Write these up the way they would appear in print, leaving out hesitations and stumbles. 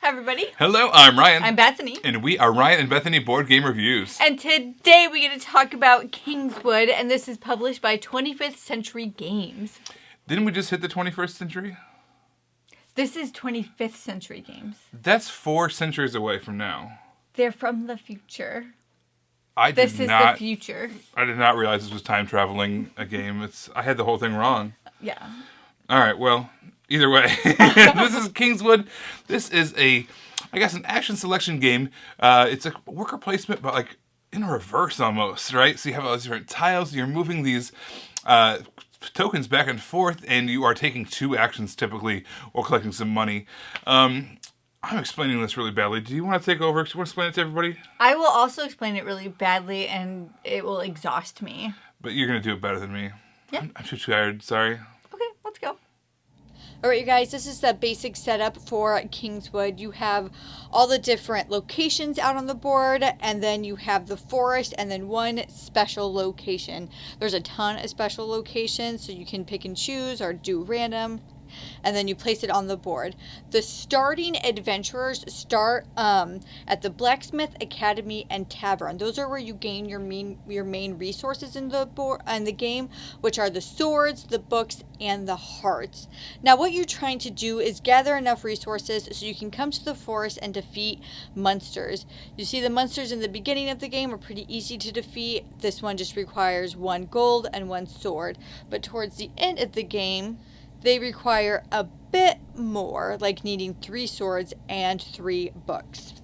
Hi, everybody. Hello, I'm Ryan. I'm Bethany. And we are Ryan and Bethany Board Game Reviews. And today we're going to talk about Kingswood, and this is published by 25th Century Games. Didn't we just hit the 21st century? This is 25th Century Games. That's 4 centuries away from now. They're from the future. This is the future. I did not realize this was time traveling a game. I had the whole thing wrong. Yeah. All right, well, either way. This is Kingswood. This is an action selection game. It's a worker placement, but like in reverse almost, right? So you have all these different tiles. You're moving these tokens back and forth, and you are taking 2 actions typically while collecting some money. I'm explaining this really badly. Do you want to take over? Do you want to explain it to everybody? I will also explain it really badly, and it will exhaust me. But you're going to do it better than me. Yeah. I'm too tired. Sorry. Okay, let's go. All right, you guys, this is the basic setup for Kingswood. You have all the different locations out on the board, and then you have the forest, and then one special location. There's a ton of special locations, so you can pick and choose or do random, and then you place it on the board. The starting adventurers start at the Blacksmith, Academy, and Tavern. Those are where you gain your main resources in the game, which are the swords, the books, and the hearts. Now, what you're trying to do is gather enough resources so you can come to the forest and defeat monsters. You see, the monsters in the beginning of the game are pretty easy to defeat. This one just requires 1 gold and 1 sword. But towards the end of the game, they require a bit more, like needing 3 swords and 3 books.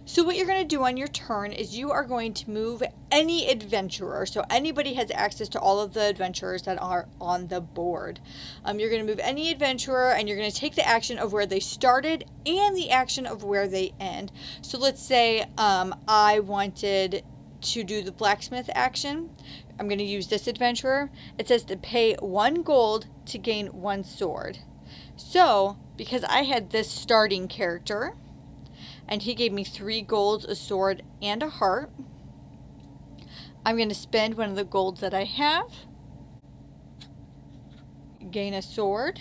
So what you're going to do on your turn is you are going to move any adventurer. So anybody has access to all of the adventurers that are on the board. You're going to move any adventurer, and you're going to take the action of where they started and the action of where they end. So let's say I wanted to do the blacksmith action. I'm going to use this adventurer. It says to pay 1 gold to gain 1 sword. So, because I had this starting character, and he gave me 3 golds, a sword, and a heart, I'm going to spend one of the golds that I have, gain a sword.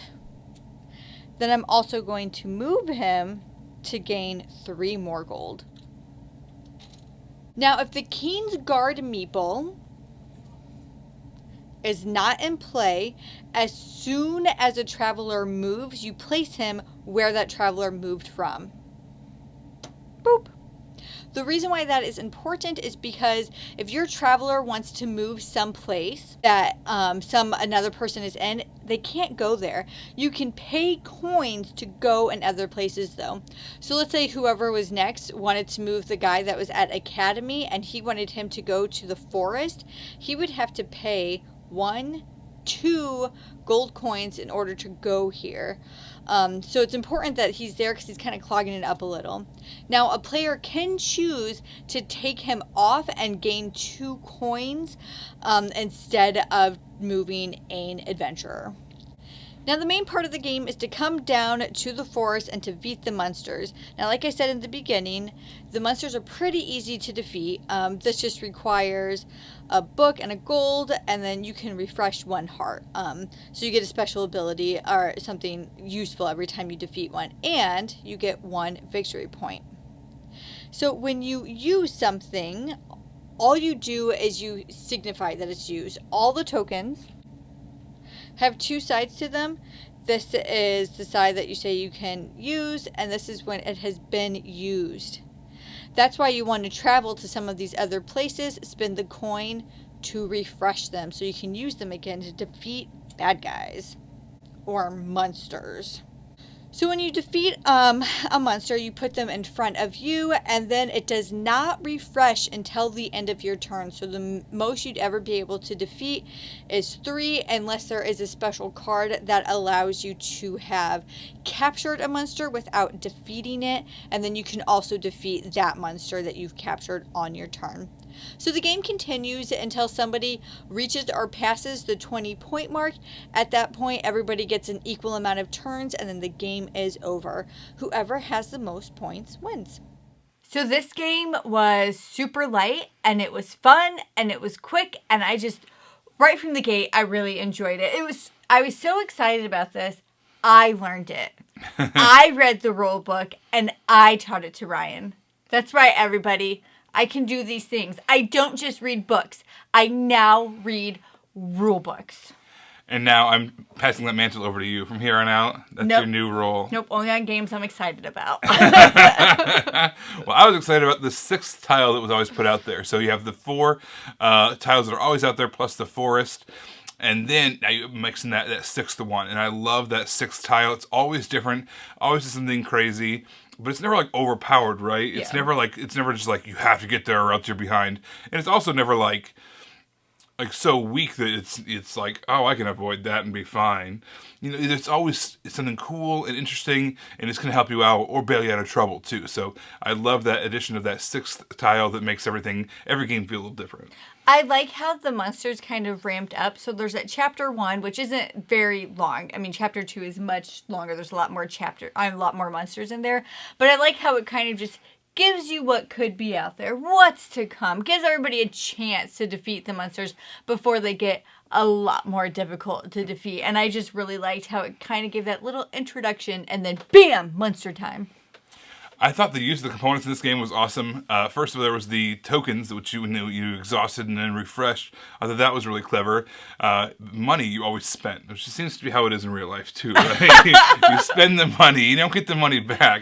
Then I'm also going to move him to gain 3 more gold. Now, if the Kingsguard meeple is not in play, as soon as a traveler moves, you place him where that traveler moved from. Boop. The reason why that is important is because if your traveler wants to move someplace that another person is in, they can't go there. You can pay coins to go in other places, though. So let's say whoever was next wanted to move the guy that was at Academy, and he wanted him to go to the forest. He would have to pay 1, 2 gold coins in order to go here. So it's important that he's there because he's kind of clogging it up a little. Now, a player can choose to take him off and gain 2 coins instead of moving an adventurer. Now, the main part of the game is to come down to the forest and to defeat the monsters. Now, like I said in the beginning, the monsters are pretty easy to defeat. This just requires a book and a gold, and then you can refresh 1 heart. So you get a special ability or something useful every time you defeat one, and you get 1 victory point. So when you use something, all you do is you signify that it's used. All the tokens have 2 sides to them. This is the side that you say you can use, and this is when it has been used. That's why you want to travel to some of these other places, spend the coin to refresh them so you can use them again to defeat bad guys or monsters. So when you defeat a monster, you put them in front of you, and then it does not refresh until the end of your turn. So the most you'd ever be able to defeat is 3, unless there is a special card that allows you to have captured a monster without defeating it, and then you can also defeat that monster that you've captured on your turn. So the game continues until somebody reaches or passes the 20-point mark. At that point, everybody gets an equal amount of turns, and then the game is over. Whoever has the most points wins. So this game was super light, and it was fun, and it was quick, and right from the gate, I really enjoyed it. I was so excited about this. I learned it. I read the rule book and I taught it to Ryan. That's right, everybody. I can do these things. I don't just read books. I now read rule books. And now I'm passing that mantle over to you from here on out. That's Nope. your new role. Nope, only on games I'm excited about. Well, I was excited about the 6th tile that was always put out there. So you have the 4 tiles that are always out there, plus the forest. And then now you're mixing that 6th one. And I love that 6th tile. It's always different, always something crazy. But it's never like overpowered, right? It's never just like you have to get there or else you're behind. And it's also never like so weak that it's like, oh, I can avoid that and be fine. You know, it's always something cool and interesting, and it's going to help you out or bail you out of trouble too. So I love that addition of that 6th tile that makes every game feel a little different. I like how the monsters kind of ramped up. So there's that chapter 1, which isn't very long. I mean, chapter 2 is much longer. There's a lot more monsters in there. But I like how it kind of just gives you what could be out there, what's to come, gives everybody a chance to defeat the monsters before they get a lot more difficult to defeat. And I just really liked how it kind of gave that little introduction and then bam, monster time. I thought the use of the components in this game was awesome. First of all, there was the tokens, which you exhausted and then refreshed. I thought that was really clever. Money you always spent, which seems to be how it is in real life too. Right? You spend the money, you don't get the money back,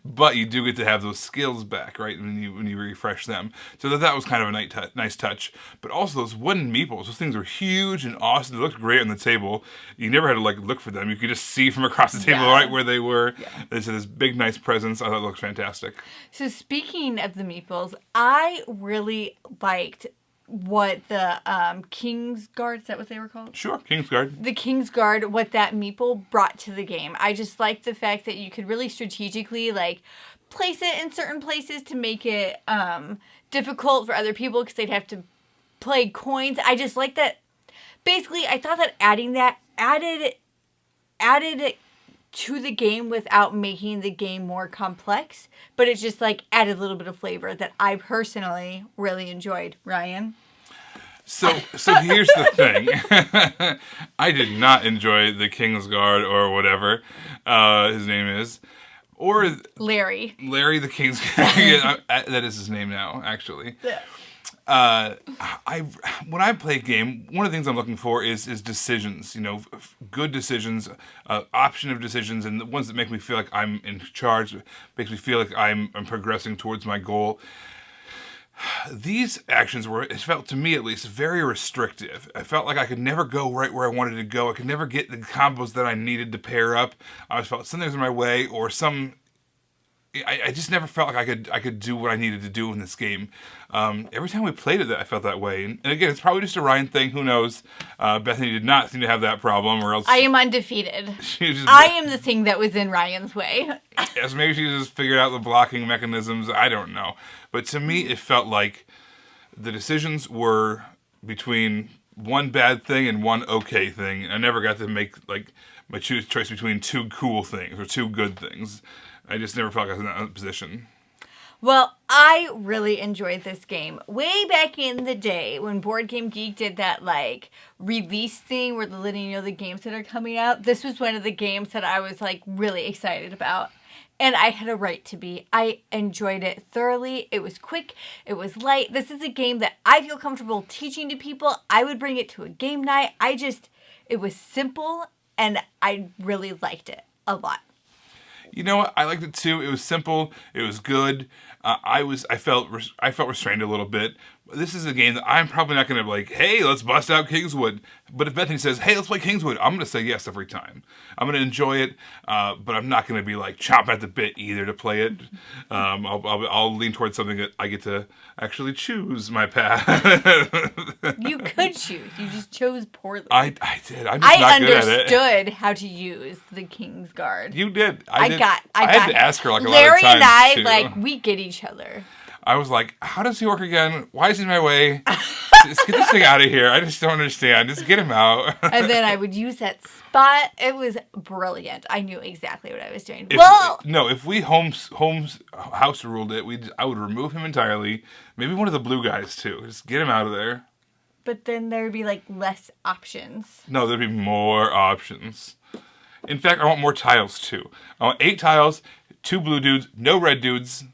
but you do get to have those skills back, right? When you refresh them. So that was kind of a nice touch. But also those wooden meeples, those things were huge and awesome. They looked great on the table. You never had to look for them. You could just see from across the table right where they were. Yeah. There's this big nice presence. I thought it looked fantastic. So speaking of the meeples, I really liked what the Kingsguard, is that what they were called? Sure, Kingsguard. The Kingsguard, what that meeple brought to the game. I just liked the fact that you could really strategically place it in certain places to make it difficult for other people because they'd have to play coins. I just like that. Basically, I thought that adding that added it to the game without making the game more complex, but it just added a little bit of flavor that I personally really enjoyed. Ryan? So here's the thing. I did not enjoy the Kingsguard or whatever his name is. Or Larry the Kingsguard. That is his name now, actually. Yeah. When I play a game, one of the things I'm looking for is decisions. Good decisions, option of decisions, and the ones that make me feel like I'm in charge, makes me feel like I'm progressing towards my goal. These actions were, it felt to me at least, very restrictive. I felt like I could never go right where I wanted to go. I could never get the combos that I needed to pair up. I always felt something was in my way, or I just never felt like I could do what I needed to do in this game. Every time we played it, I felt that way. And again, it's probably just a Ryan thing. Who knows? Bethany did not seem to have that problem, or else I am undefeated. I am the thing that was in Ryan's way. Yes, maybe she just figured out the blocking mechanisms. I don't know. But to me, it felt like the decisions were between one bad thing and one okay thing. I never got to make my choice between two cool things or two good things. I just never felt like I was in that position. Well, I really enjoyed this game. Way back in the day when Board Game Geek did that release thing where they're letting you know the games that are coming out, this was one of the games that I was really excited about. And I had a right to be. I enjoyed it thoroughly. It was quick. It was light. This is a game that I feel comfortable teaching to people. I would bring it to a game night. It was simple and I really liked it a lot. You know what? I liked it too. It was simple. It was good. I felt restrained a little bit. This is a game that I'm probably not going to hey, let's bust out Kingswood. But if Bethany says, hey, let's play Kingswood, I'm going to say yes every time. I'm going to enjoy it, but I'm not going to be chomping at the bit either to play it. I'll lean towards something that I get to actually choose my path. You could choose. You just chose poorly. I did. I'm just not good at it. I understood how to use the Kingsguard. You did. I had to ask her a lot of times. Larry and I, we get each other. I was like, how does he work again? Why is he in my way? Just get this thing out of here. I just don't understand. Just get him out. And then I would use that spot. It was brilliant. I knew exactly what I was doing. If we house ruled it, I would remove him entirely. Maybe one of the blue guys too. Just get him out of there. But then there would be less options. No, there'd be more options. In fact, I want more tiles, too. I want 8 tiles, 2 blue dudes, no red dudes.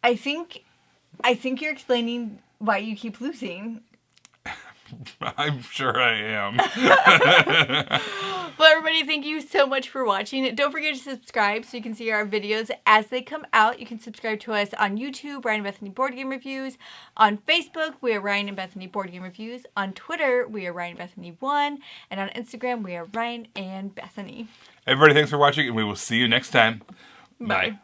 I think you're explaining why you keep losing. I'm sure I am. Well, everybody, thank you so much for watching. Don't forget to subscribe so you can see our videos as they come out. You can subscribe to us on YouTube, Ryan and Bethany Board Game Reviews. On Facebook, we are Ryan and Bethany Board Game Reviews. On Twitter, we are Ryan and Bethany 1. And on Instagram, we are Ryan and Bethany. Everybody, thanks for watching, and we will see you next time. Bye.